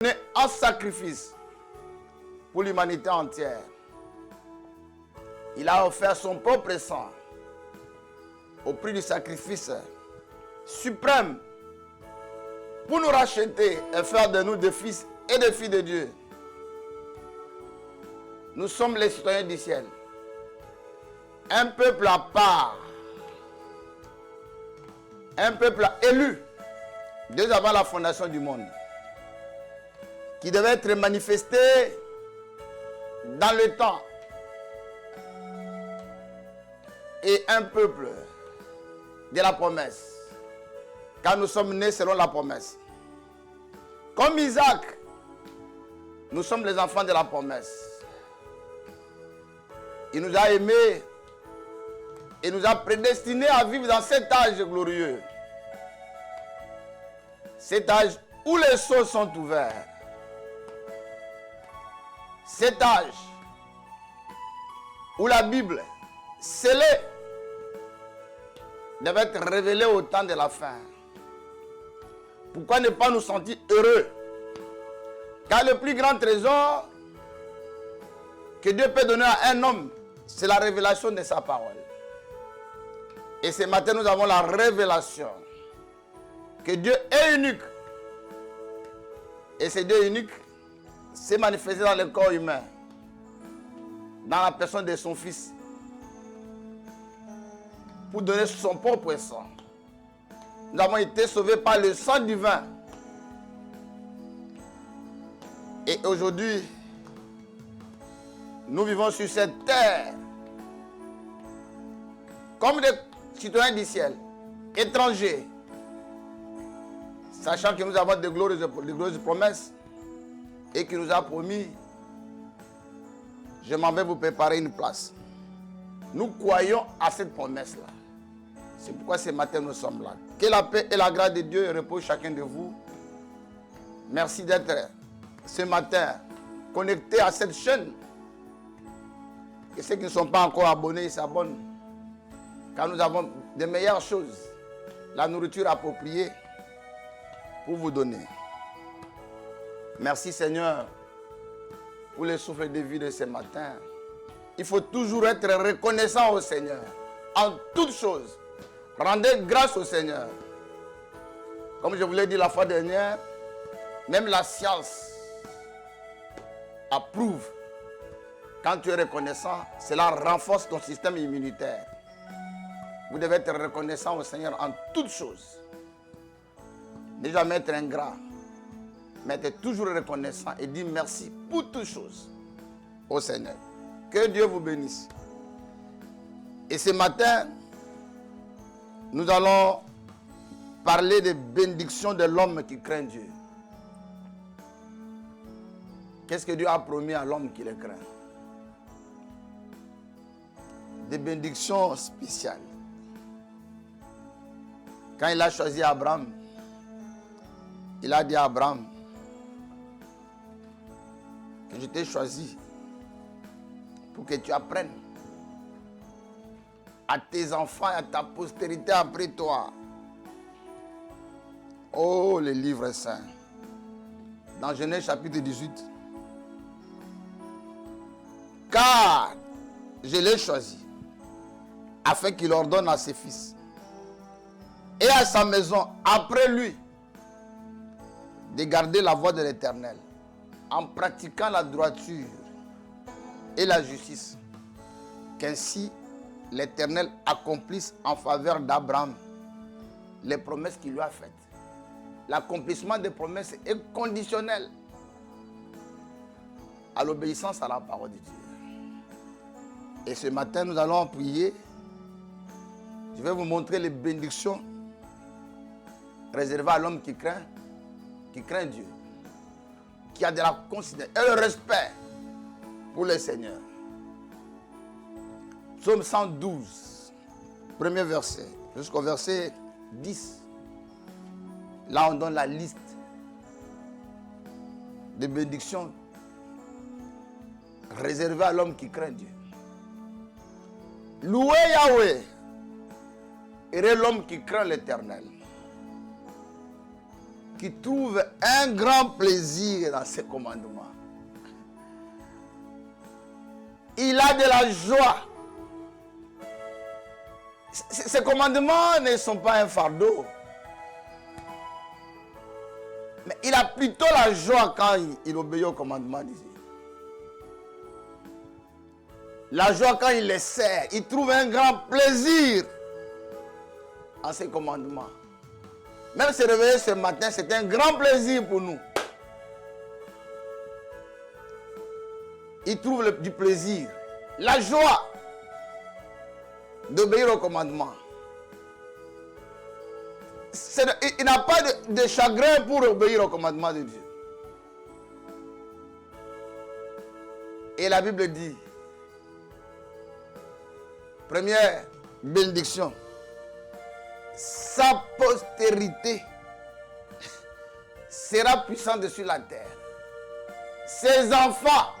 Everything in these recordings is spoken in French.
en sacrifice pour l'humanité entière. Il a offert son propre sang au prix du sacrifice suprême pour nous racheter et faire de nous des fils et des filles de Dieu. Nous sommes les citoyens du ciel. Un peuple à part. Un peuple élu dès avant la fondation du monde, qui devait être manifesté dans le temps. Et un peuple de la promesse, car nous sommes nés selon la promesse. Comme Isaac, nous sommes les enfants de la promesse. Il nous a aimés et nous a prédestinés à vivre dans cet âge glorieux. Cet âge où les cieux sont ouverts. Cet âge où la Bible scellée devait être révélée au temps de la fin. Pourquoi ne pas nous sentir heureux? Car le plus grand trésor que Dieu peut donner à un homme, c'est la révélation de sa parole. Et ce matin, nous avons la révélation que Dieu est unique. Et ce Dieu unique s'est manifesté dans le corps humain, dans la personne de son Fils, pour donner son propre sang. Nous avons été sauvés par le sang divin. Et aujourd'hui, nous vivons sur cette terre comme des citoyens du ciel, étrangers, sachant que nous avons de glorieuses promesses et qu'il nous a promis, je m'en vais vous préparer une place. Nous croyons à cette promesse-là. C'est pourquoi ce matin nous sommes là. Que la paix et la grâce de Dieu reposent chacun de vous. Merci d'être ce matin connectés à cette chaîne. Et ceux qui ne sont pas encore abonnés, ils s'abonnent. Car nous avons de meilleures choses. La nourriture appropriée pour vous donner. Merci Seigneur pour le souffle de vie de ce matin. Il faut toujours être reconnaissant au Seigneur. En toutes choses. Rendez grâce au Seigneur. Comme je vous l'ai dit la fois dernière, même la science approuve. Quand tu es reconnaissant, cela renforce ton système immunitaire. Vous devez être reconnaissant au Seigneur en toutes choses. Ne jamais être ingrat, mais être toujours reconnaissant et dire merci pour toutes choses au Seigneur. Que Dieu vous bénisse. Et ce matin, nous allons parler des bénédictions de l'homme qui craint Dieu. Qu'est-ce que Dieu a promis à l'homme qui le craint? Des bénédictions spéciales. Quand il a choisi Abraham, il a dit à Abraham que je t'ai choisi pour que tu apprennes à tes enfants et à ta postérité après toi. Oh, le livre saint. Dans Genèse chapitre 18. Car je l'ai choisi afin qu'il ordonne à ses fils et à sa maison après lui de garder la voie de l'Éternel en pratiquant la droiture et la justice, qu'ainsi l'Éternel accomplisse en faveur d'Abraham les promesses qu'il lui a faites. L'accomplissement des promesses est conditionnel à l'obéissance à la parole de Dieu. Et ce matin, nous allons prier. Je vais vous montrer les bénédictions réservées à l'homme qui craint Dieu, qui a de la considération et le respect pour le Seigneur. Psaume 112, premier verset, jusqu'au verset 10. Là, on donne la liste des bénédictions réservées à l'homme qui craint Dieu. Louez Yahweh, et l'homme qui craint l'Éternel. qui trouve un grand plaisir dans ses commandements. Il a de la joie. Ces commandements ne sont pas un fardeau. Mais il a plutôt la joie quand il obéit aux commandements de Dieu. La joie quand il les sert. Il trouve un grand plaisir en ces commandements. Même se réveiller ce matin, c'est un grand plaisir pour nous. Il trouve du plaisir, la joie d'obéir aux commandements. Il n'a pas de chagrin pour obéir aux commandements de Dieu. Et la Bible dit, première bénédiction, sa postérité sera puissante sur la terre. Ses enfants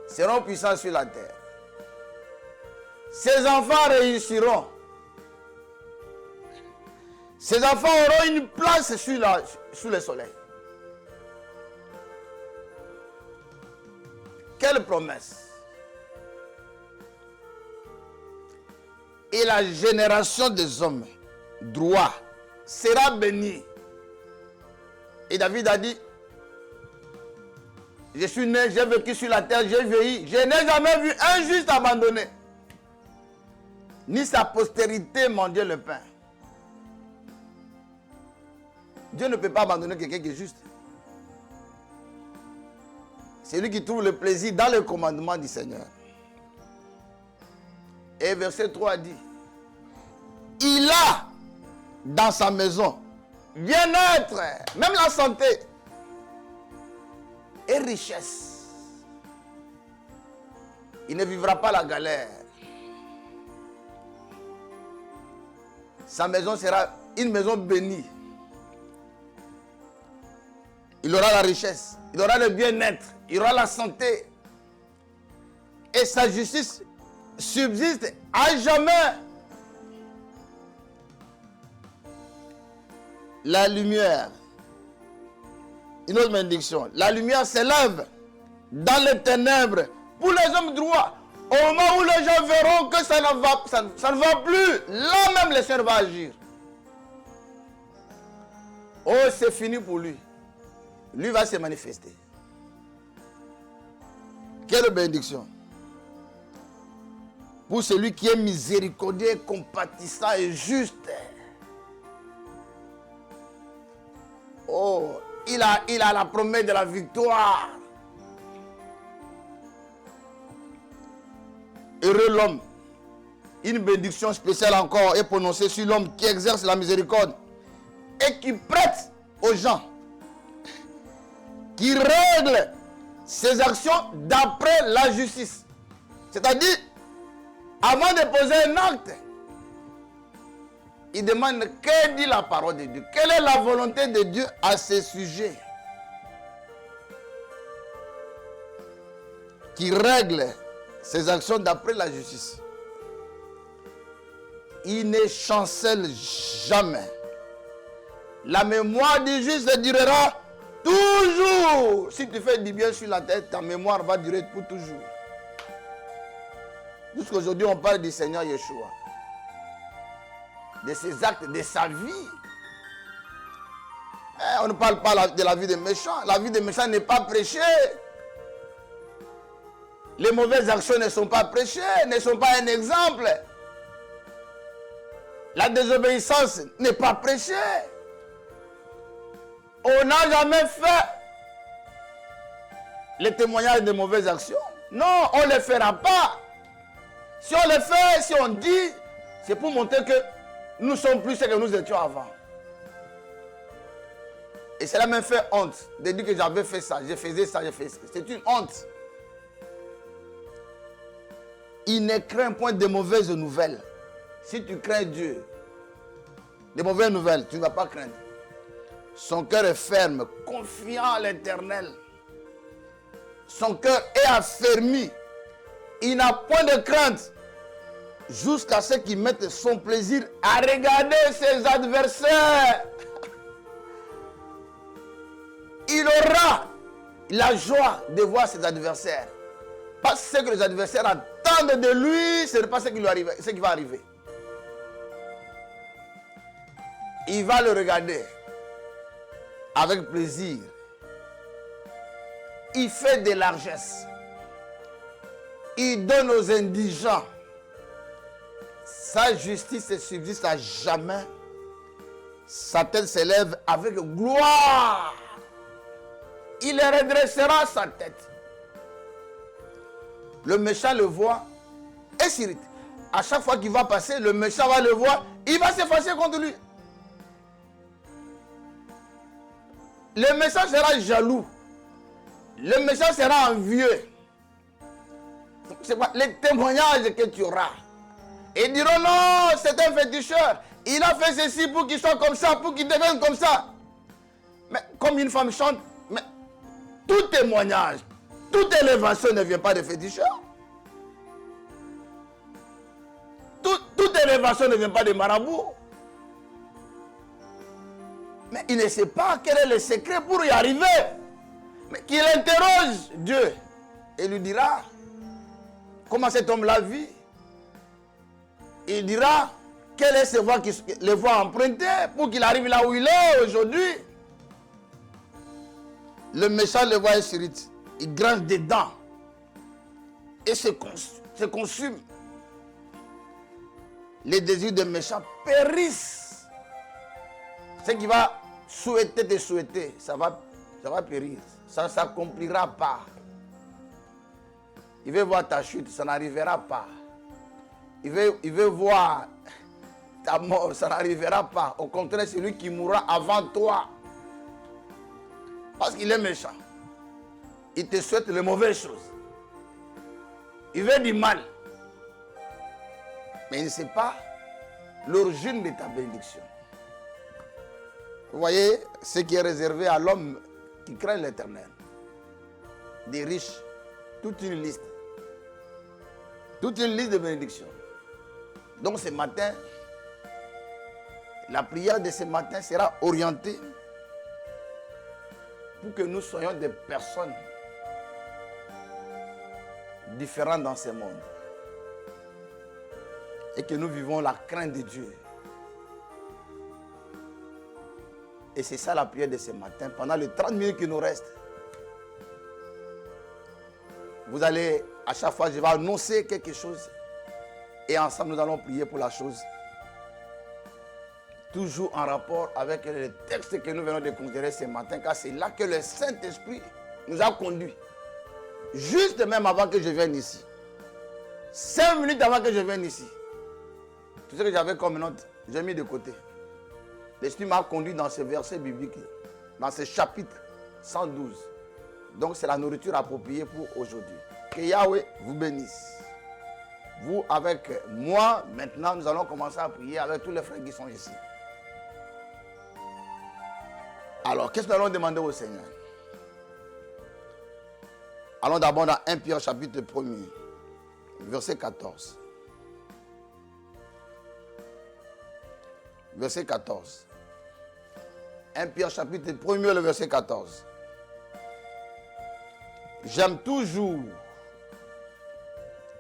seront puissants sur la terre. Ses enfants réussiront. Ses enfants auront une place sous le soleil. Quelle promesse! Et la génération des hommes droits sera bénie. Et David a dit, je suis né, j'ai vécu sur la terre, j'ai vieilli. Je n'ai jamais vu un juste abandonné, ni sa postérité mendier le pain. Dieu ne peut pas abandonner quelqu'un qui est juste. C'est lui qui trouve le plaisir dans le commandement du Seigneur. Et verset 3 dit, il a dans sa maison bien-être, même la santé et richesse. Il ne vivra pas la galère. Sa maison sera une maison bénie. Il aura la richesse, il aura le bien-être, il aura la santé. Et sa justice subsiste à jamais. La lumière, une autre bénédiction, la lumière s'élève dans les ténèbres pour les hommes droits. Au moment où les gens verront que ça ne va plus, là même le Seigneur va agir. Oh, c'est fini pour lui. Lui va se manifester. Quelle bénédiction! Pour celui qui est miséricordieux, compatissant et juste. Oh, il a la promesse de la victoire. Heureux l'homme. Une bénédiction spéciale encore est prononcée sur l'homme qui exerce la miséricorde et qui prête aux gens, qui règle ses actions d'après la justice. C'est-à-dire, avant de poser un acte, il demande que dit la parole de Dieu. Quelle est la volonté de Dieu à ce sujet? Qui règle ses actions d'après la justice. Il ne chancelle jamais. La mémoire du juste durera toujours. Si tu fais du bien sur la tête, ta mémoire va durer pour toujours. Jusqu'aujourd'hui, on parle du Seigneur Yeshua. De ses actes, de sa vie. On ne parle pas de la vie des méchants. La vie des méchants n'est pas prêchée. Les mauvaises actions ne sont pas prêchées, ne sont pas un exemple. La désobéissance n'est pas prêchée. On n'a jamais fait les témoignages de mauvaises actions. Non, on ne les fera pas. Si on les fait, si on dit, c'est pour montrer que nous sommes plus ce que nous étions avant. Et cela m'a fait honte de dire que j'avais fait ça, je faisais ça, je faisais ça. C'est une honte. Il ne craint point de mauvaises nouvelles. Si tu crains Dieu, de mauvaises nouvelles, tu ne vas pas craindre. Son cœur est ferme, confiant à l'Éternel. Son cœur est affermi. Il n'a point de crainte jusqu'à ce qu'il mette son plaisir à regarder ses adversaires. Il aura la joie de voir ses adversaires. Parce que les adversaires attendent de lui, ce n'est pas ce qui va arriver. Il va le regarder avec plaisir. Il fait des largesses. Il donne aux indigents. Sa justice subsiste à jamais. Sa tête s'élève avec gloire. Il redressera sa tête. Le méchant le voit et s'irrite. À chaque fois qu'il va passer, le méchant va le voir, il va se fâcher contre lui. Le méchant sera jaloux. Le méchant sera envieux. C'est quoi les témoignages que tu auras. Et ils diront non, c'est un féticheur. Il a fait ceci pour qu'il soit comme ça, pour qu'il devienne comme ça. Mais comme une femme chante, mais tout témoignage, toute élévation ne vient pas de féticheurs. Toute élévation ne vient pas de marabouts. Mais il ne sait pas quel est le secret pour y arriver. Mais qu'il interroge Dieu et lui dira comment cet homme-là vit. Il dira quelles sont les voies empruntées pour qu'il arrive là où il est aujourd'hui. Le méchant le voit et s'irrite. Il grince des dents et se consume. Les désirs des méchants périssent. Ce qui va souhaiter, ça va périr. Ça ne s'accomplira pas. Il veut voir ta chute, ça n'arrivera pas. Il veut voir ta mort, ça n'arrivera pas. Au contraire, c'est lui qui mourra avant toi. Parce qu'il est méchant. Il te souhaite les mauvaises choses. Il veut du mal. Mais il ne sait pas l'origine de ta bénédiction. Vous voyez ce qui est réservé à l'homme qui craint l'Éternel. Des riches, toute une liste. Toute une liste de bénédictions. Donc ce matin, la prière de ce matin sera orientée pour que nous soyons des personnes différentes dans ce monde. Et que nous vivons la crainte de Dieu. Et c'est ça la prière de ce matin. Pendant les 30 minutes qui nous restent, vous allez, à chaque fois, je vais annoncer quelque chose. Et ensemble, nous allons prier pour la chose. Toujours en rapport avec les textes que nous venons de considérer ce matin. Car c'est là que le Saint-Esprit nous a conduits. Juste même avant que je vienne ici. 5 minutes avant que je vienne ici. Tout ce que j'avais comme note, j'ai mis de côté. L'Esprit m'a conduit dans ce verset biblique, dans ce chapitre 112. Donc c'est la nourriture appropriée pour aujourd'hui. Que Yahweh vous bénisse. Vous avec moi, maintenant, nous allons commencer à prier avec tous les frères qui sont ici. Alors, qu'est-ce que nous allons demander au Seigneur? Allons d'abord dans 1 Pierre chapitre 1er, verset 14. Verset 14. 1 Pierre chapitre 1er, le verset 14. J'aime toujours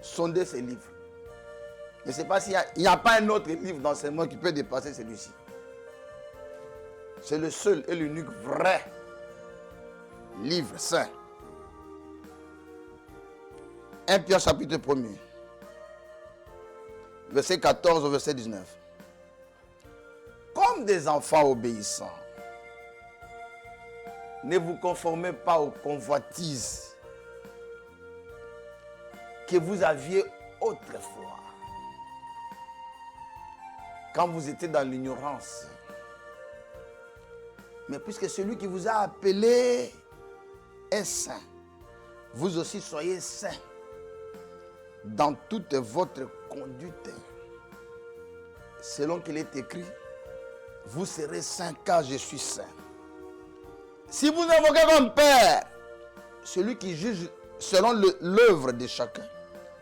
sonder ces livres. Je ne sais pas s'il n'y a pas un autre livre dans ce monde qui peut dépasser celui-ci. C'est le seul et l'unique vrai livre saint. 1 Pierre chapitre 1er, verset 14 au verset 19. Comme des enfants obéissants, ne vous conformez pas aux convoitises que vous aviez autrefois, quand vous étiez dans l'ignorance. Mais puisque celui qui vous a appelé est saint, vous aussi soyez saints dans toute votre conduite. Selon qu'il est écrit, vous serez saints car je suis saint. Si vous invoquez comme Père, celui qui juge selon l'œuvre de chacun,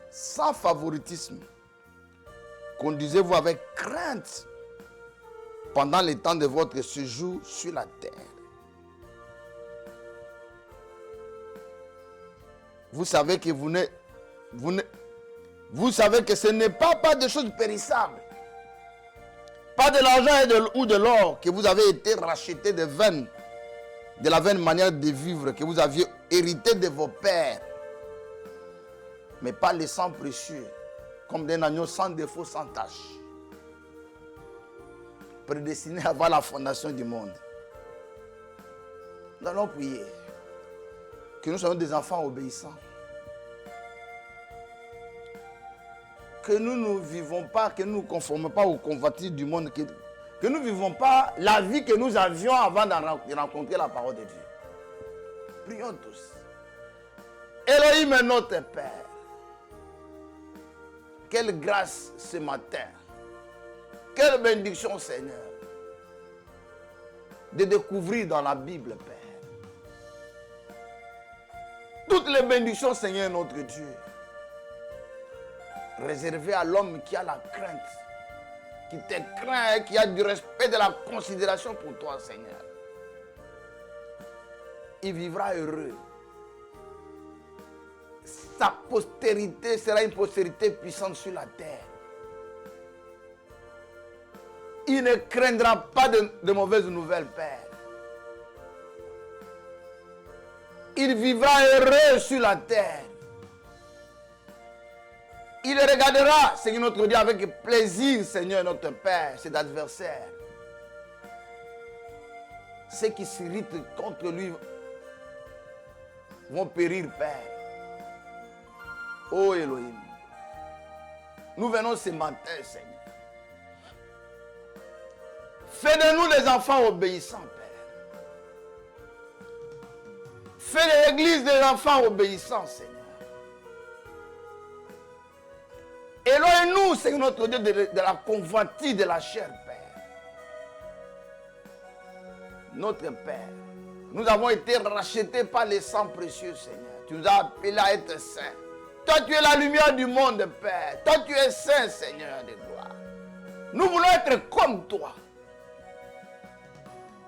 sans favoritisme, Conduisez-vous avec crainte pendant le temps de votre séjour sur la terre. Vous savez que vous savez que ce n'est pas de choses périssables. Pas de l'argent ou de l'or que vous avez été racheté de la vaine manière de vivre que vous aviez hérité de vos pères. Mais pas les sang précieux, comme d'un agneau sans défaut, sans tache. Prédestiné avant la fondation du monde. Nous allons prier. Que nous soyons des enfants obéissants. Que nous ne vivons pas, que nous ne nous conformons pas aux convoitises du monde. Que nous ne vivons pas la vie que nous avions avant de rencontrer la parole de Dieu. Prions tous. Elohim est notre Père. Quelle grâce ce matin. Quelle bénédiction, Seigneur. De découvrir dans la Bible, Père. Toutes les bénédictions, Seigneur, notre Dieu. Réservées à l'homme qui a la crainte. Qui te craint et qui a du respect, de la considération pour toi, Seigneur. Il vivra heureux. Sa postérité sera une postérité puissante sur la terre. Il ne craindra pas de mauvaises nouvelles, Père. Il vivra heureux sur la terre. Il regardera, Seigneur notre Dieu, avec plaisir, Seigneur notre Père, cet adversaire. Ceux qui s'irritent contre lui vont périr, Père. Oh Elohim, nous venons ce matin, Seigneur. Fais de nous des enfants obéissants, Père. Fais de l'Église des enfants obéissants, Seigneur. Éloigne-nous, Seigneur notre Dieu, de la convoitise de la chair, Père. Notre Père, nous avons été rachetés par les sangs précieux, Seigneur. Tu nous as appelés à être saints. Toi, tu es la lumière du monde, Père. Toi, tu es saint, Seigneur de gloire. Nous voulons être comme toi.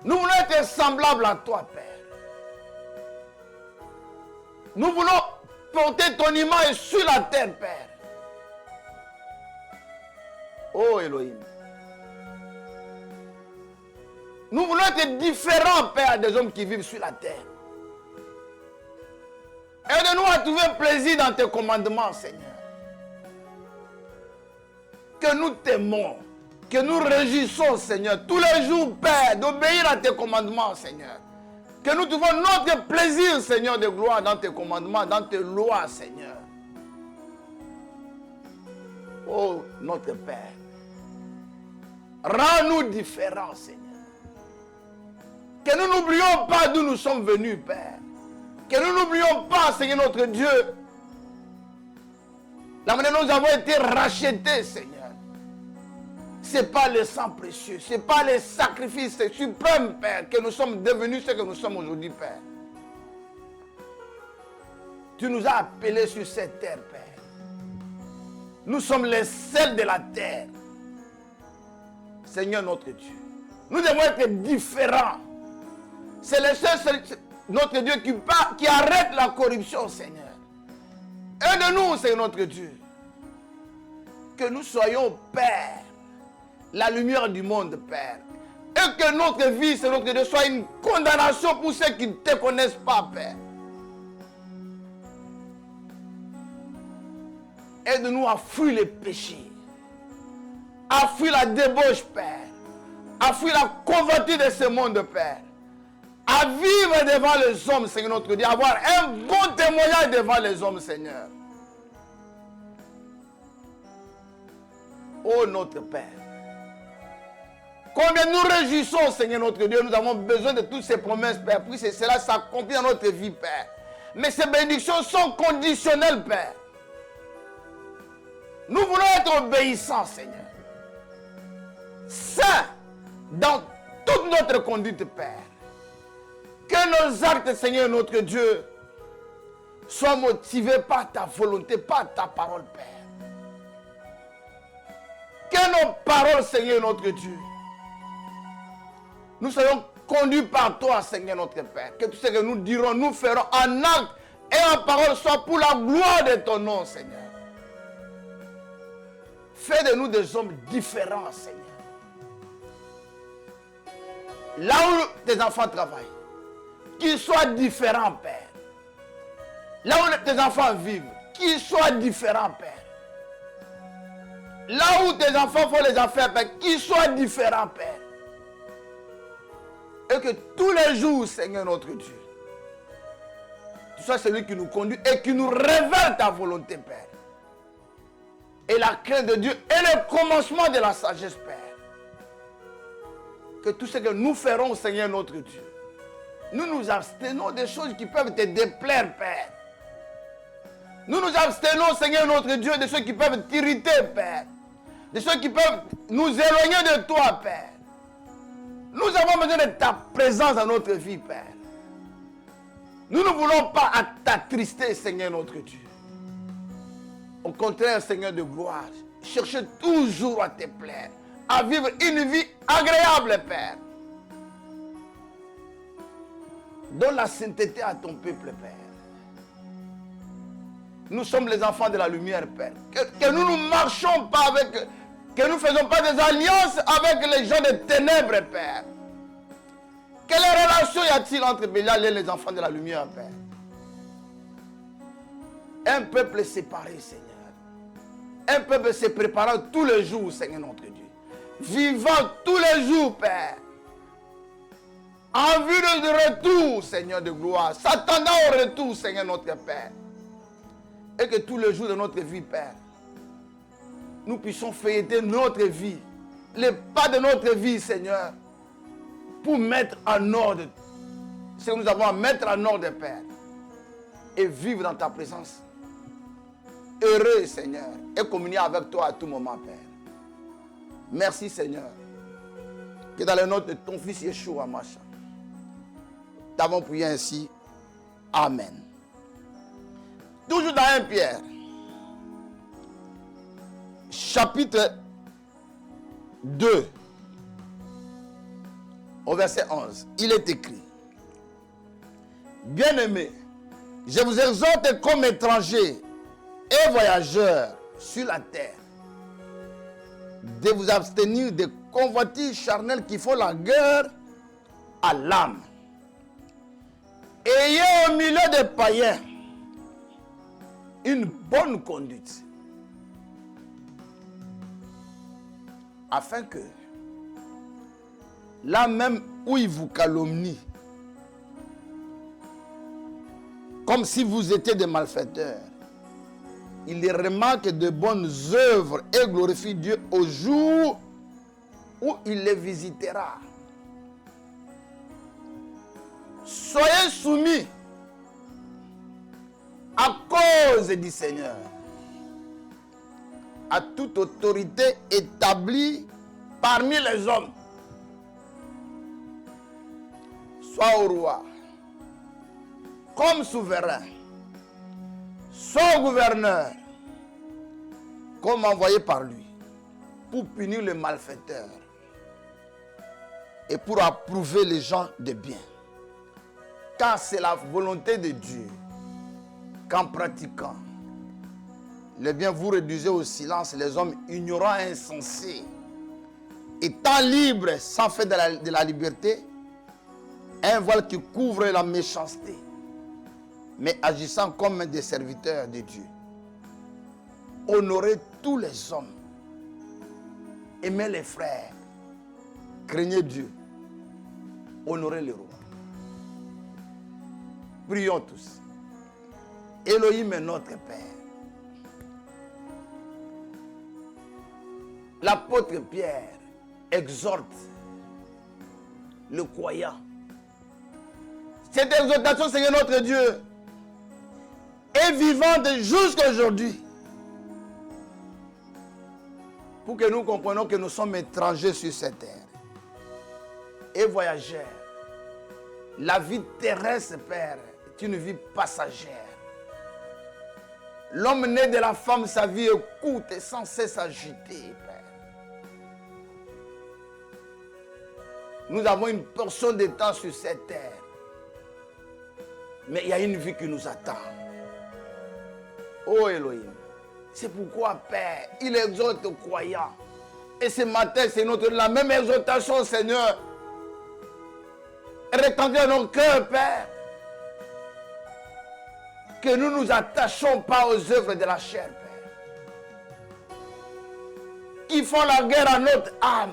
Nous voulons être semblables à toi, Père. Nous voulons porter ton image sur la terre, Père. Oh Elohim. Nous voulons être différents, Père, des hommes qui vivent sur la terre. Aide-nous à trouver plaisir dans tes commandements, Seigneur. Que nous t'aimons, que nous réjouissons, Seigneur, tous les jours, Père, d'obéir à tes commandements, Seigneur. Que nous trouvons notre plaisir, Seigneur, de gloire dans tes commandements, dans tes lois, Seigneur. Oh, notre Père. Rends-nous différents, Seigneur. Que nous n'oublions pas d'où nous sommes venus, Père. Que nous n'oublions pas, Seigneur notre Dieu, la manière dont nous avons été rachetés, Seigneur. Ce n'est pas le sang précieux, ce n'est pas les sacrifices suprêmes, Père, que nous sommes devenus ce que nous sommes aujourd'hui, Père. Tu nous as appelés sur cette terre, Père. Nous sommes les sels de la terre. Seigneur notre Dieu, nous devons être différents. C'est le seul, notre Dieu, qui arrête la corruption, Seigneur. Aide-nous, Seigneur notre Dieu. Que nous soyons, Père, la lumière du monde, Père. Et que notre vie, Seigneur notre Dieu, soit une condamnation pour ceux qui ne te connaissent pas, Père. Aide-nous à fuir les péchés. À fuir la débauche, Père. À fuir la convoitise de ce monde, Père. À vivre devant les hommes, Seigneur notre Dieu. Avoir un bon témoignage devant les hommes, Seigneur. Oh notre Père. Combien nous réjouissons, Seigneur notre Dieu. Nous avons besoin de toutes ces promesses, Père. Puis cela s'accomplit dans notre vie, Père. Mais ces bénédictions sont conditionnelles, Père. Nous voulons être obéissants, Seigneur. Saints dans toute notre conduite, Père. Que nos actes, Seigneur notre Dieu, soient motivés par ta volonté, par ta parole, Père. nos paroles, Seigneur notre Dieu, nous soyons conduits par toi, Seigneur notre Père. Que tout ce que nous dirons, nous ferons en acte et en parole soit pour la gloire de ton nom, Seigneur. Fais de nous des hommes différents, Seigneur. Là où tes enfants travaillent, qu'ils soient différents, Père. Là où tes enfants vivent, qu'ils soient différents, Père. Là où tes enfants font les affaires, Père, qu'ils soient différents, Père. Et que tous les jours, Seigneur notre Dieu, tu sois celui qui nous conduit et qui nous révèle ta volonté, Père. Et la crainte de Dieu est le commencement de la sagesse, Père. Que tout ce que nous ferons, Seigneur notre Dieu, nous nous abstenons des choses qui peuvent te déplaire, Père. Nous nous abstenons, Seigneur notre Dieu, de choses qui peuvent t'irriter, Père. De choses qui peuvent nous éloigner de toi, Père. Nous avons besoin de ta présence dans notre vie, Père. Nous ne voulons pas t'attrister, Seigneur notre Dieu. Au contraire, Seigneur de gloire, cherche toujours à te plaire, à vivre une vie agréable, Père. Donne la sainteté à ton peuple, Père. Nous sommes les enfants de la lumière, Père. Que nous ne marchons pas avec... Que nous ne faisons pas des alliances avec les gens des ténèbres, Père. Quelle relation y a-t-il entre Bélial et les enfants de la lumière, Père? Un peuple séparé, Seigneur. Un peuple se préparant tous les jours, Seigneur notre Dieu. Vivant tous les jours, Père. En vue de retour, Seigneur de gloire. S'attendant au retour, Seigneur notre Père. Et que tous les jours de notre vie, Père, nous puissions feuilleter notre vie, les pas de notre vie, Seigneur, pour mettre en ordre ce que nous avons à mettre en ordre, Père, et vivre dans ta présence. Heureux, Seigneur, et communier avec toi à tout moment, Père. Merci, Seigneur, que dans le nom de ton Fils Yeshua, Mashiach, nous avons prié ainsi. Amen. Toujours dans 1 Pierre, chapitre 2, au verset 11, il est écrit: Bien-aimés, je vous exhorte comme étrangers et voyageurs sur la terre, de vous abstenir des convoitises charnelles qui font la guerre à l'âme. Ayez au milieu des païens une bonne conduite, afin que, là même où ils vous calomnient, comme si vous étiez des malfaiteurs, ils les remarquent de bonnes œuvres et glorifient Dieu au jour où il les visitera. Soyez soumis à cause du Seigneur à toute autorité établie parmi les hommes, soit au roi, comme souverain, soit au gouverneur, comme envoyé par lui, pour punir les malfaiteurs et pour approuver les gens de bien. Car c'est la volonté de Dieu qu'en pratiquant le bien, vous réduisez au silence les hommes ignorants et insensés, étant libres sans fait de la liberté, un voile qui couvre la méchanceté, mais agissant comme des serviteurs de Dieu. Honorez tous les hommes, aimez les frères, craignez Dieu, honorez les rois. Prions tous. Elohim est notre Père. L'apôtre Pierre exhorte le croyant. Cette exhortation, Seigneur notre Dieu, est vivante jusqu'à aujourd'hui. Pour que nous comprenions que nous sommes étrangers sur cette terre et voyageurs. La vie terrestre, Père, est une vie passagère. L'homme né de la femme, sa vie est courte et sans cesse agitée, Père. nous avons une portion de temps sur cette terre. Mais il y a une vie qui nous attend. Oh Elohim. C'est pourquoi, Père, il exhorte aux croyants. Et ce matin, c'est la même exhortation, Seigneur. Retentir dans nos cœurs, Père. Que nous ne nous attachons pas aux œuvres de la chair, Père. Qui font la guerre à notre âme.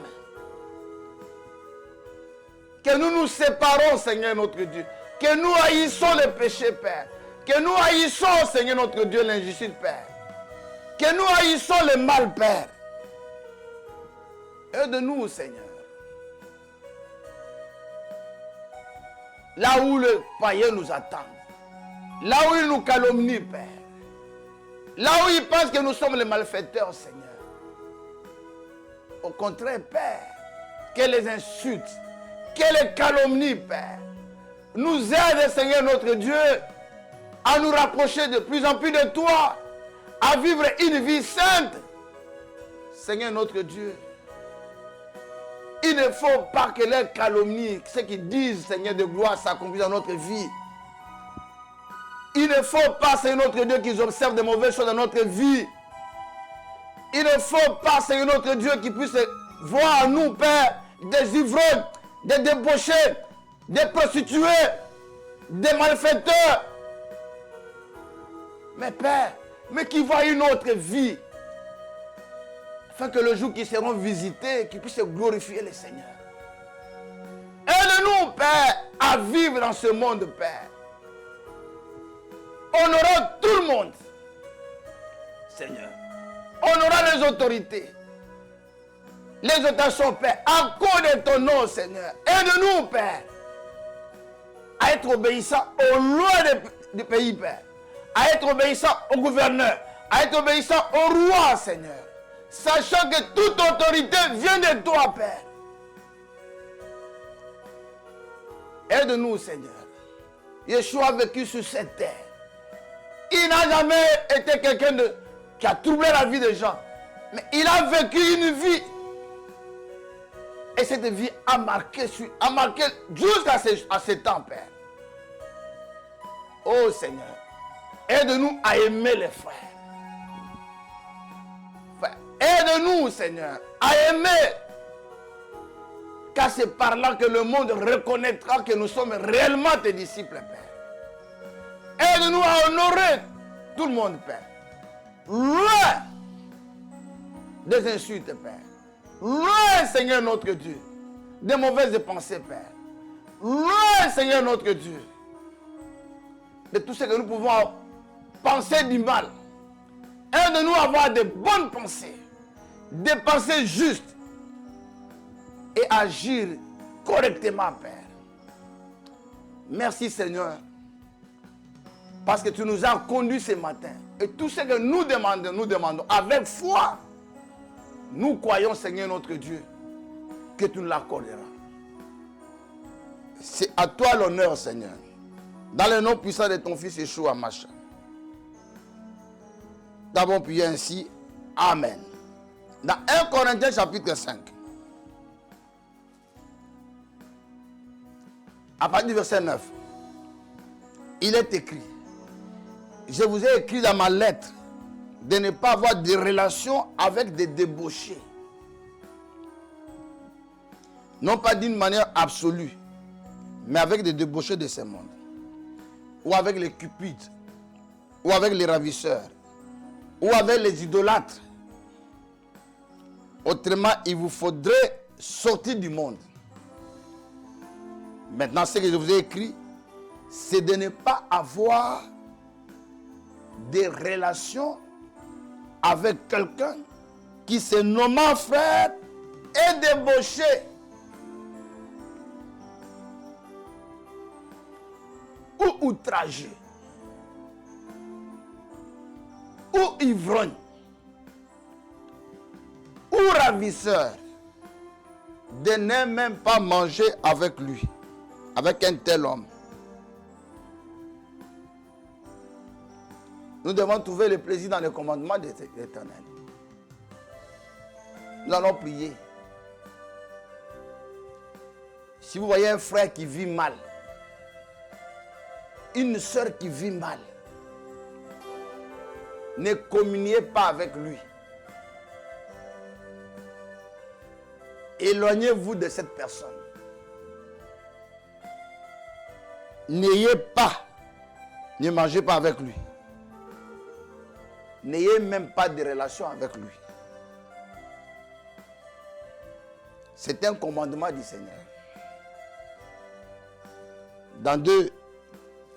Que nous nous séparons, Seigneur notre Dieu. Que nous haïssons le péché, Père. Que nous haïssons, Seigneur notre Dieu, l'injustice, Père. Que nous haïssons le mal, Père. Aide-nous, Seigneur. Là où le païen nous attend. Là où il nous calomnie, Père. Là où il pense que nous sommes les malfaiteurs, Seigneur. Au contraire, Père, que les insultes, que les calomnies, Père, nous aident, Seigneur notre Dieu, à nous rapprocher de plus en plus de toi, à vivre une vie sainte. Seigneur notre Dieu, il ne faut pas que les calomnies, ceux qui disent, Seigneur de gloire, s'accomplissent dans notre vie. Il ne faut pas, Seigneur notre Dieu, qu'ils observent de mauvaises choses dans notre vie. Il ne faut pas, Seigneur notre Dieu, qu'ils puissent voir en nous, Père, des ivrognes, des débauchés, des prostituées, des malfaiteurs. Mais Père, mais qui voient une autre vie. Afin que le jour qu'ils seront visités, qu'ils puissent glorifier le Seigneur. Aide-nous, Père, à vivre dans ce monde, Père. Honorons tout le monde, Seigneur. Honorons les autorités. Les exhortations, Père, à cause de ton nom, Seigneur. Aide-nous, Père, à être obéissants aux lois du pays, Père. À être obéissants au gouverneur. À être obéissants au roi, Seigneur. Sachant que toute autorité vient de toi, Père. Aide-nous, Seigneur. Yeshua a vécu sur cette terre. Il n'a jamais été quelqu'un qui a troublé la vie des gens. Mais il a vécu une vie. Et cette vie a marqué jusqu'à ce temps, Père. Oh Seigneur, aide-nous à aimer les frères. Aide-nous, Seigneur, à aimer. Car c'est par là que le monde reconnaîtra que nous sommes réellement tes disciples, Père. Aide-nous à honorer tout le monde, Père. Loin des insultes, Père. Loin, Seigneur notre Dieu, des mauvaises pensées, Père. Loin, Seigneur notre Dieu, de tout ce que nous pouvons penser du mal. Aide-nous à avoir de bonnes pensées, des pensées justes et agir correctement, Père. Merci, Seigneur, parce que tu nous as conduits ce matin. Et tout ce que nous demandons avec foi. Nous croyons, Seigneur notre Dieu, que tu nous l'accorderas. C'est à toi l'honneur, Seigneur. Dans le nom puissant de ton Fils Yeshua Mashiach. Nous avons prié ainsi. Amen. Dans 1 Corinthiens chapitre 5. À partir du verset 9. Il est écrit. Je vous ai écrit dans ma lettre de ne pas avoir de relations avec des débauchés. Non pas d'une manière absolue, mais avec des débauchés de ce monde. Ou avec les cupides, ou avec les ravisseurs, ou avec les idolâtres. Autrement, il vous faudrait sortir du monde. Maintenant, ce que je vous ai écrit, c'est de ne pas avoir des relations avec quelqu'un qui se nommant frère est débauché. Ou outragé. Ou ivrogne. Ou ravisseur. De ne même pas manger avec lui. Avec un tel homme. Nous devons trouver le plaisir dans le commandement de l'Éternel. Nous allons prier. Si vous voyez un frère qui vit mal, une sœur qui vit mal, ne communiez pas avec lui. Éloignez-vous de cette personne. N'ayez pas, ne mangez pas avec lui. N'ayez même pas de relation avec lui. C'est un commandement du Seigneur. Dans 2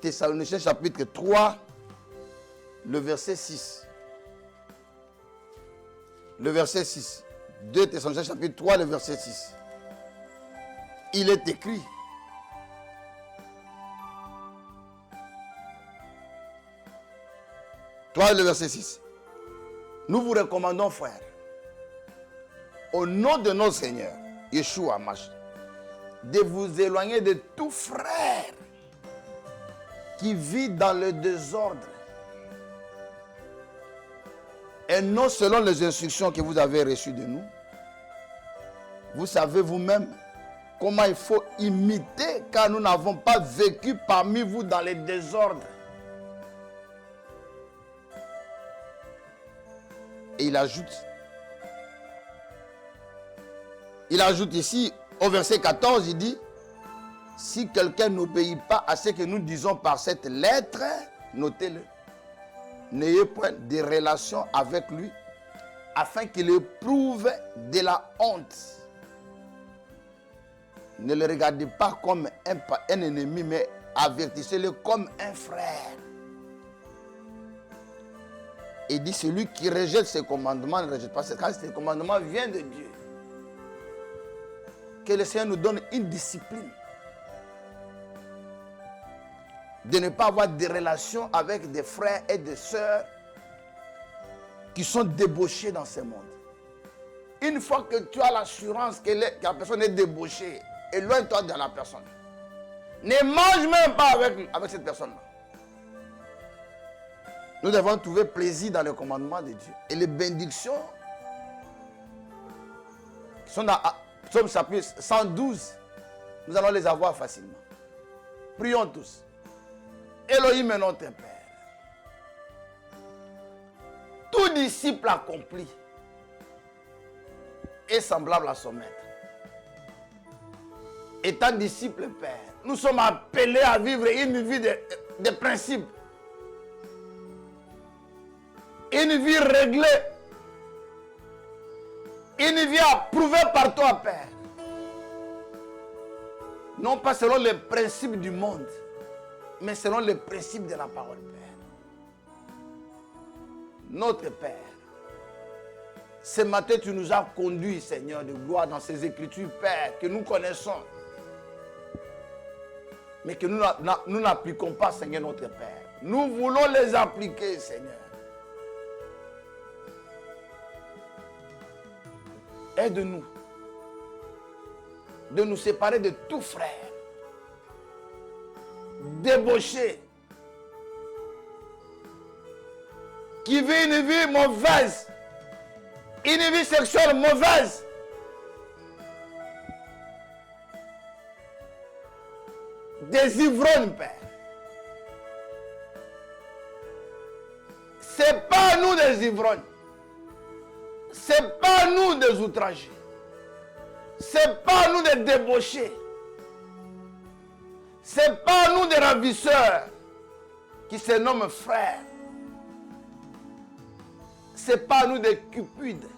Thessaloniciens chapitre 3, le verset 6. Le verset 6. 2 Thessaloniciens chapitre 3, le verset 6. Il est écrit. Le verset 6. Nous vous recommandons, frères, au nom de notre Seigneur, Yeshua Mashiach, de vous éloigner de tout frère qui vit dans le désordre et non selon les instructions que vous avez reçues de nous. Vous savez vous-même comment il faut imiter, car nous n'avons pas vécu parmi vous dans les désordres. Et il ajoute ici, au verset 14, il dit, si quelqu'un n'obéit pas à ce que nous disons par cette lettre, notez-le, n'ayez point de relation avec lui, afin qu'il éprouve de la honte. Ne le regardez pas comme un ennemi, mais avertissez-le comme un frère. Et dit, celui qui rejette ses commandements ne rejette pas. Quand ces commandements viennent de Dieu, que le Seigneur nous donne une discipline de ne pas avoir de relations avec des frères et des sœurs qui sont débauchés dans ce monde. Une fois que tu as l'assurance que la personne est débauchée, éloigne-toi de la personne. Ne mange même pas avec cette personne-là. Nous devons trouver plaisir dans le commandement de Dieu. Et les bénédictions qui sont dans Psaume chapitre 112, nous allons les avoir facilement. Prions tous. Elohim est notre Père. Tout disciple accompli est semblable à son maître. Étant disciple, Père, nous sommes appelés à vivre une vie de principes. Une vie réglée. Une vie approuvée par toi, Père. Non pas selon les principes du monde, mais selon les principes de la parole, Père. Notre Père, ce matin, tu nous as conduits, Seigneur de gloire, dans ces écritures, Père, que nous connaissons, mais que nous n'appliquons pas, Seigneur notre Père. Nous voulons les appliquer, Seigneur. Aide-nous de nous séparer de tout frère débauché qui vit une vie mauvaise, une vie sexuelle mauvaise. Des ivrognes, Père. C'est pas nous des ivrognes. C'est pas nous des outragés. C'est pas nous des débauchés. C'est pas nous des ravisseurs qui se nomment frères. C'est pas nous des cupides.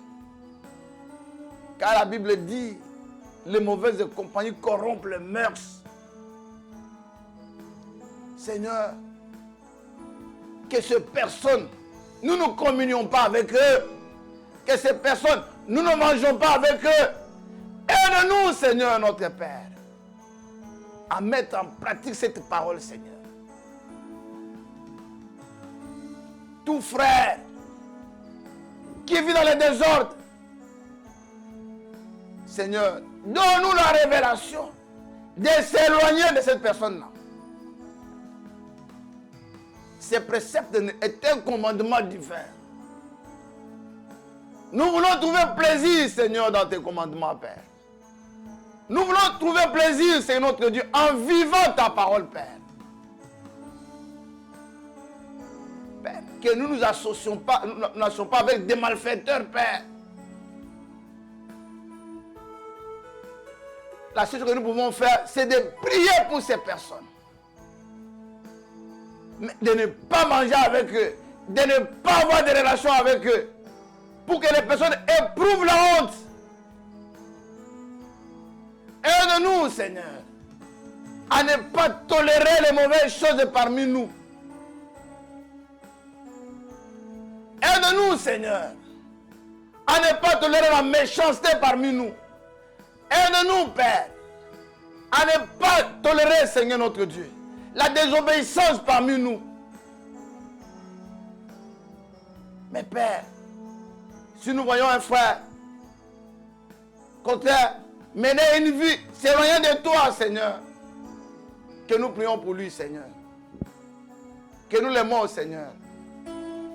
Car la Bible dit, les mauvaises compagnies corrompent les mœurs. Seigneur, que ces personnes, nous ne communions pas avec eux. Que ces personnes, nous ne mangeons pas avec eux. Aide-nous, Seigneur, notre Père, à mettre en pratique cette parole, Seigneur. Tout frère qui vit dans le désordre, Seigneur, donne-nous la révélation de s'éloigner de cette personne-là. Ce précepte est un commandement divin. Nous voulons trouver plaisir, Seigneur, dans tes commandements, Père. Nous voulons trouver plaisir, Seigneur notre Dieu, en vivant ta parole, Père. Père, que nous ne nous associons pas, avec des malfaiteurs, Père. La seule chose que nous pouvons faire, c'est de prier pour ces personnes. Mais de ne pas manger avec eux, de ne pas avoir de relations avec eux, pour que les personnes éprouvent la honte. Aide-nous, Seigneur, à ne pas tolérer les mauvaises choses parmi nous. Aide-nous, Seigneur, à ne pas tolérer la méchanceté parmi nous. Aide-nous, Père, à ne pas tolérer, Seigneur notre Dieu, la désobéissance parmi nous. Mais Père, si nous voyons un frère contraire mener une vie s'éloignant de toi, Seigneur, que nous prions pour lui, Seigneur. Que nous l'aimons, Seigneur.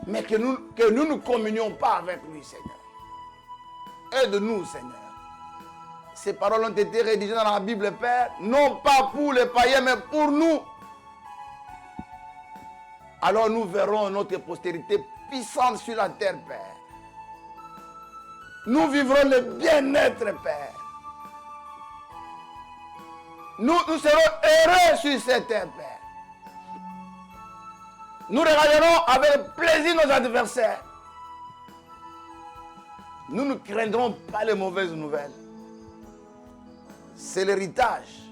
Mais que nous ne communions pas avec lui, Seigneur. Aide-nous, Seigneur. Ces paroles ont été rédigées dans la Bible, Père, non pas pour les païens, mais pour nous. Alors nous verrons notre postérité puissante sur la terre, Père. Nous vivrons le bien-être, Père. Nous serons heureux sur cette terre, Père. Nous regarderons avec plaisir nos adversaires. Nous ne craindrons pas les mauvaises nouvelles. C'est l'héritage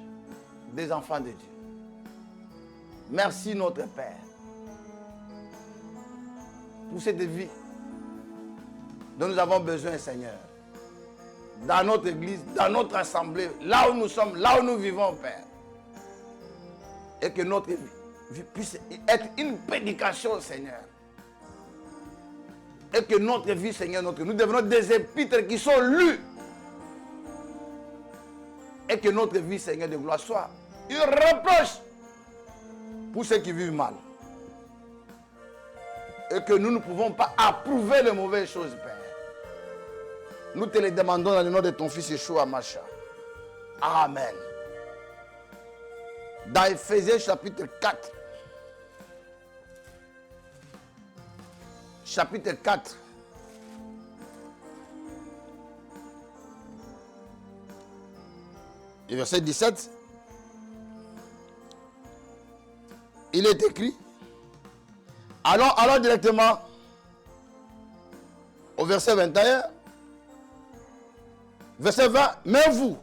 des enfants de Dieu. Merci notre Père pour cette vie dont nous avons besoin, Seigneur. Dans notre église, dans notre assemblée, là où nous sommes, là où nous vivons, Père. Et que notre vie puisse être une prédication, Seigneur. Et que notre vie, Seigneur, nous devenons des épîtres qui sont lus. Et que notre vie, Seigneur de gloire, soit une reproche pour ceux qui vivent mal. Et que nous ne pouvons pas approuver les mauvaises choses, Père. Nous te les demandons dans le nom de ton fils Yeshua Mashiach. Amen. Dans Ephésiens chapitre 4. Chapitre 4. Et verset 17. Il est écrit. Allons directement au verset 21. Verset 20. Mais vous,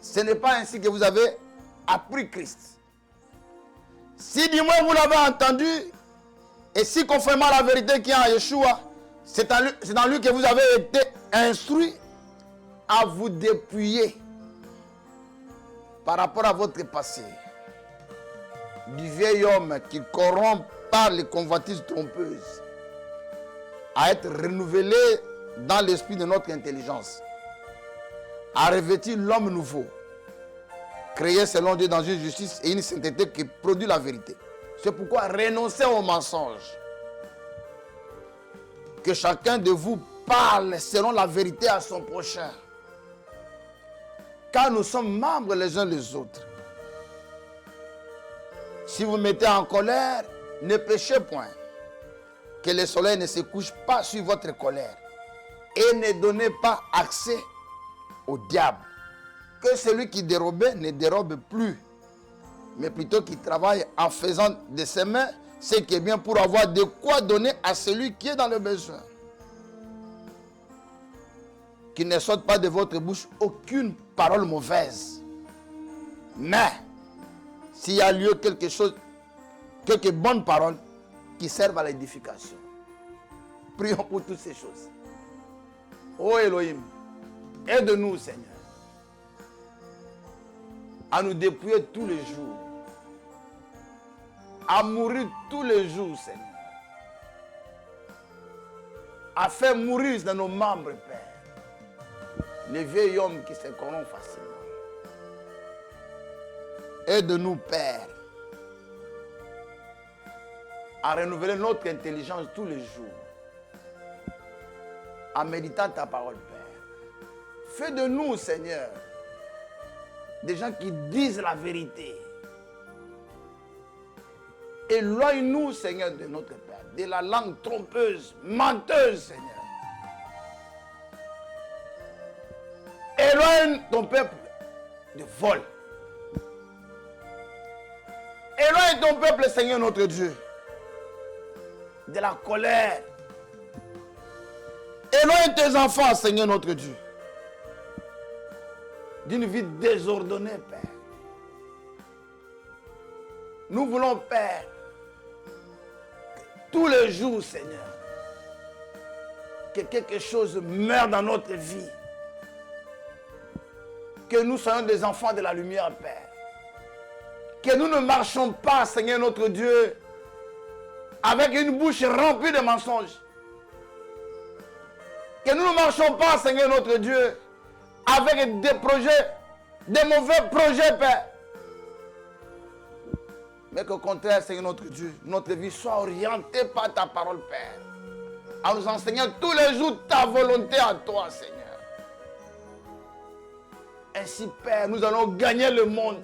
ce n'est pas ainsi que vous avez appris Christ. Si du moins vous l'avez entendu, et si conformément à la vérité qui est en Yeshua, c'est dans lui que vous avez été instruit à vous dépouiller par rapport à votre passé du vieil homme qui corrompt par les convoitises trompeuses, à être renouvelé dans l'esprit de notre intelligence, à revêtir l'homme nouveau, créé selon Dieu dans une justice et une sainteté qui produit la vérité. C'est pourquoi renoncez au mensonge. Que chacun de vous parle selon la vérité à son prochain. Car nous sommes membres les uns les autres. Si vous mettez en colère, ne péchez point. Que le soleil ne se couche pas sur votre colère. Et ne donnez pas accès au diable. Que celui qui dérobait ne dérobe plus, mais plutôt qui travaille en faisant de ses mains ce qui est bien pour avoir de quoi donner à celui qui est dans le besoin. Qu'il ne sorte pas de votre bouche aucune parole mauvaise. Mais, s'il y a lieu quelques bonnes paroles qui servent à l'édification. Prions pour toutes ces choses. Ô Elohim, aide-nous, Seigneur, à nous dépouiller tous les jours, à mourir tous les jours, Seigneur, à faire mourir dans nos membres, Père, les vieils hommes qui se corrompent facilement. Aide-nous, Père, à renouveler notre intelligence tous les jours, en méditant ta parole, Père. Fais de nous, Seigneur, Des gens qui disent la vérité. Éloigne-nous, Seigneur, de notre Père, de la langue trompeuse, menteuse, Seigneur. Éloigne ton peuple de vol. Éloigne ton peuple, Seigneur notre Dieu, de la colère. Éloigne tes enfants, Seigneur notre Dieu, d'une vie désordonnée, Père. Nous voulons, Père, tous les jours, Seigneur, que quelque chose meure dans notre vie. Que nous soyons des enfants de la lumière, Père. Que nous ne marchons pas, Seigneur notre Dieu, avec une bouche remplie de mensonges. Que nous ne marchons pas, Seigneur notre Dieu, avec des projets, des mauvais projets, Père. Mais qu'au contraire, Seigneur notre Dieu, notre vie soit orientée par ta parole, Père. En nous enseignant tous les jours ta volonté à toi, Seigneur. Ainsi, Père, nous allons gagner le monde.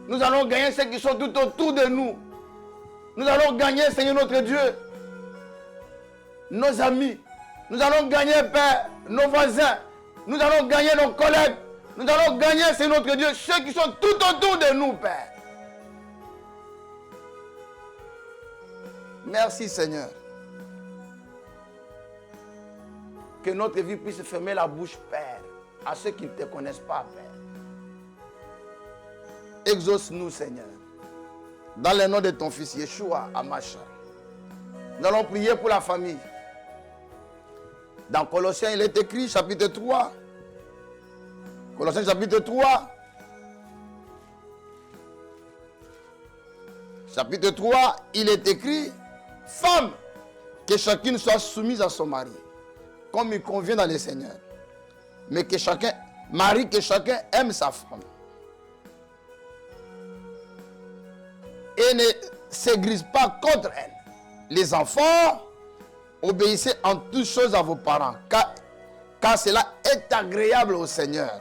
Nous allons gagner ceux qui sont tout autour de nous. Nous allons gagner, Seigneur notre Dieu, nos amis. Nous allons gagner, Père, nos voisins. Nous allons gagner nos collègues. Nous allons gagner, Seigneur notre Dieu, ceux qui sont tout autour de nous, Père. Merci, Seigneur. Que notre vie puisse fermer la bouche, Père, à ceux qui ne te connaissent pas, Père. Exauce-nous, Seigneur. Dans le nom de ton fils Yeshua Hamashiach. Nous allons prier pour la famille. Dans Colossiens, il est écrit, chapitre 3. Colossiens, chapitre 3. Chapitre 3, il est écrit, femme, que chacune soit soumise à son mari, comme il convient dans le Seigneur. Mais que chacun, mari, que chacun aime sa femme. Et ne s'aigrise pas contre elle. Les enfants, obéissez en toutes choses à vos parents, car cela est agréable au Seigneur.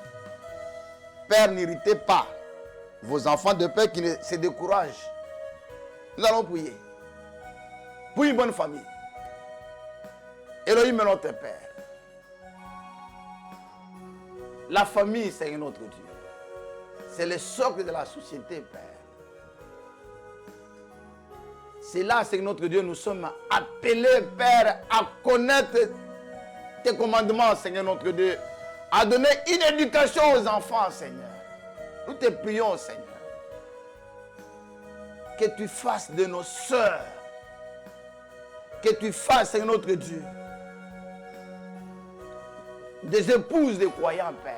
Père, n'irritez pas vos enfants de peur qui ne se découragent. Nous allons prier pour une bonne famille. Elohim est notre Père. La famille, c'est notre Dieu. C'est le socle de la société, Père. C'est là, Seigneur notre Dieu, nous sommes appelés, Père, à connaître tes commandements, Seigneur notre Dieu, à donner une éducation aux enfants, Seigneur. Nous te prions, Seigneur, que tu fasses de nos sœurs, que tu fasses, Seigneur notre Dieu, des épouses de croyants, Père.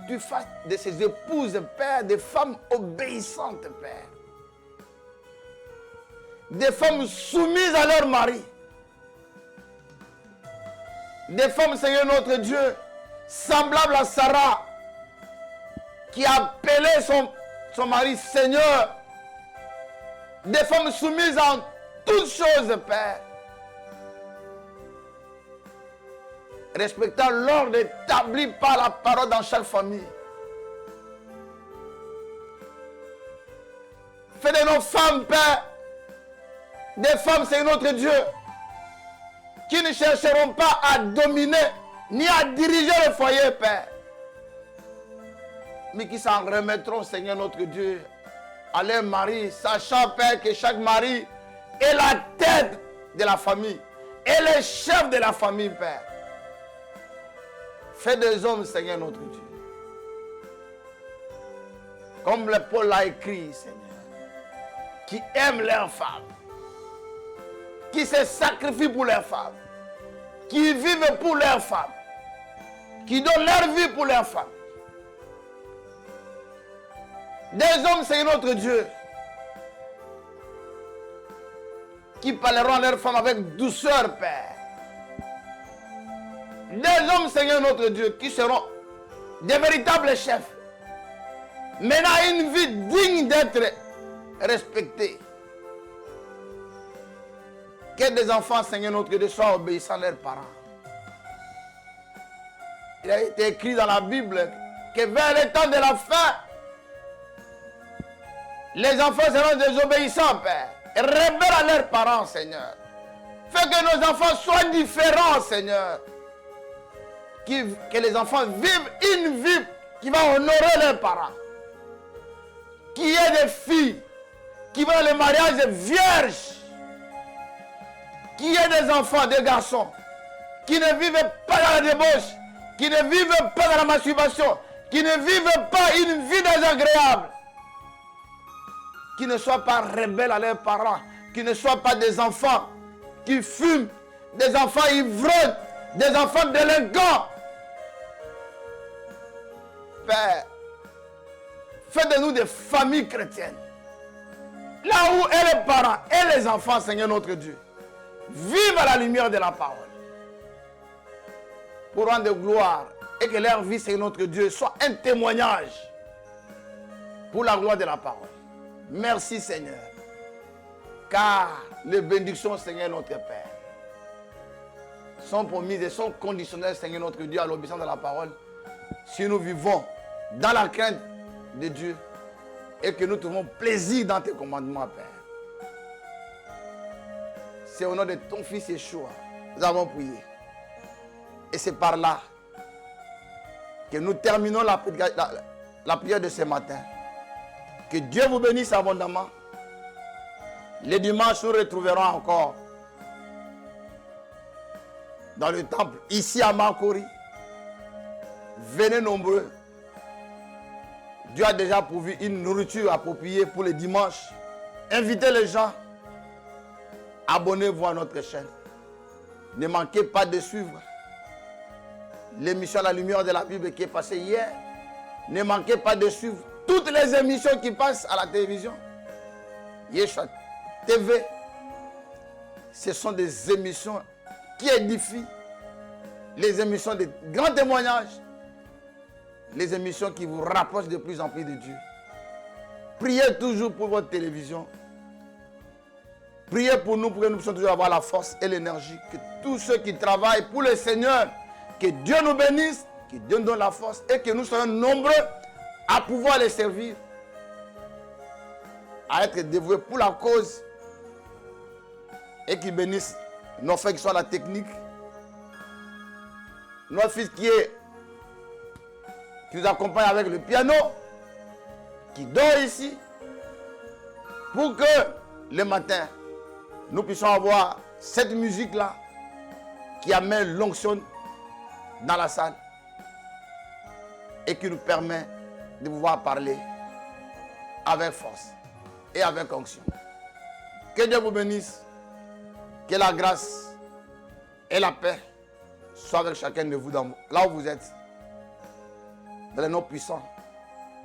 Tu fasses de ces épouses, Père, des femmes obéissantes, Père. Des femmes soumises à leur mari. Des femmes, Seigneur notre Dieu, semblables à Sarah, qui appelait son mari Seigneur. Des femmes soumises en toutes choses, Père. Respectant l'ordre établi par la parole dans chaque famille. Fais de nos femmes, Père, des femmes, c'est notre Dieu, qui ne chercheront pas à dominer ni à diriger le foyer, Père, mais qui s'en remettront, Seigneur notre Dieu, à leur mari, sachant, Père, que chaque mari est la tête de la famille, est le chef de la famille, Père. Fais des hommes, Seigneur notre Dieu, comme le Paul l'a écrit, Seigneur, qui aiment leurs femmes, qui se sacrifient pour leurs femmes, qui vivent pour leurs femmes, qui donnent leur vie pour leurs femmes. Des hommes, Seigneur notre Dieu, qui parleront à leurs femmes avec douceur, Père. Des hommes, Seigneur notre Dieu, qui seront des véritables chefs, menant une vie digne d'être respectée. Que des enfants, Seigneur notre Dieu, soient obéissants à leurs parents. Il a été écrit dans la Bible que vers le temps de la fin, les enfants seront désobéissants, Père, et rebelles à leurs parents, Seigneur. Fais que nos enfants soient différents, Seigneur. Que les enfants vivent une vie qui va honorer leurs parents. Qu'il y ait des filles qui vont le mariage vierge. Qu'il y ait des enfants, des garçons, qui ne vivent pas dans la débauche, qui ne vivent pas dans la masturbation, qui ne vivent pas une vie désagréable, qui ne soient pas rebelles à leurs parents, qui ne soient pas des enfants qui fument, des enfants ivrognes, des enfants délinquants. Père, fais de nous des familles chrétiennes. Là où et les parents et les enfants, Seigneur notre Dieu, vivent à la lumière de la parole. Pour rendre gloire et que leur vie, Seigneur notre Dieu, soit un témoignage pour la gloire de la parole. Merci, Seigneur. Car les bénédictions, Seigneur notre Père, sont promises et sont conditionnelles, Seigneur notre Dieu, à l'obéissance de la parole. Si nous vivons dans la crainte de Dieu et que nous trouvons plaisir dans tes commandements, Père. C'est au nom de ton Fils Yeshua, nous avons prié. Et c'est par là que nous terminons la prière de ce matin. Que Dieu vous bénisse abondamment. Les dimanches, nous retrouverons encore dans le temple, ici à Makori. Venez nombreux. Dieu a déjà pourvu une nourriture appropriée pour les dimanches. Invitez les gens. Abonnez-vous à notre chaîne. Ne manquez pas de suivre l'émission La Lumière de la Bible qui est passée hier. Ne manquez pas de suivre toutes les émissions qui passent à la télévision. Yeshua TV, ce sont des émissions qui édifient, les émissions de grands témoignages, les émissions qui vous rapprochent de plus en plus de Dieu. Priez toujours pour votre télévision. Priez pour nous que nous puissions toujours avoir la force et l'énergie. Que tous ceux qui travaillent pour le Seigneur, que Dieu nous bénisse, que Dieu nous donne la force et que nous soyons nombreux à pouvoir les servir, à être dévoués pour la cause et qu'il bénisse nos frères qui sont à la technique, notre fils qui nous accompagne avec le piano, qui dort ici, pour que le matin, nous puissions avoir cette musique-là qui amène l'onction dans la salle et qui nous permet de pouvoir parler avec force et avec onction. Que Dieu vous bénisse, que la grâce et la paix soient avec chacun de vous là où vous êtes, dans le nom puissant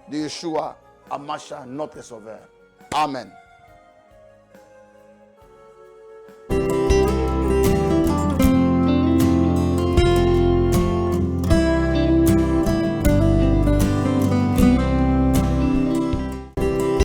de Yeshua, Hamashiach, notre Sauveur. Amen.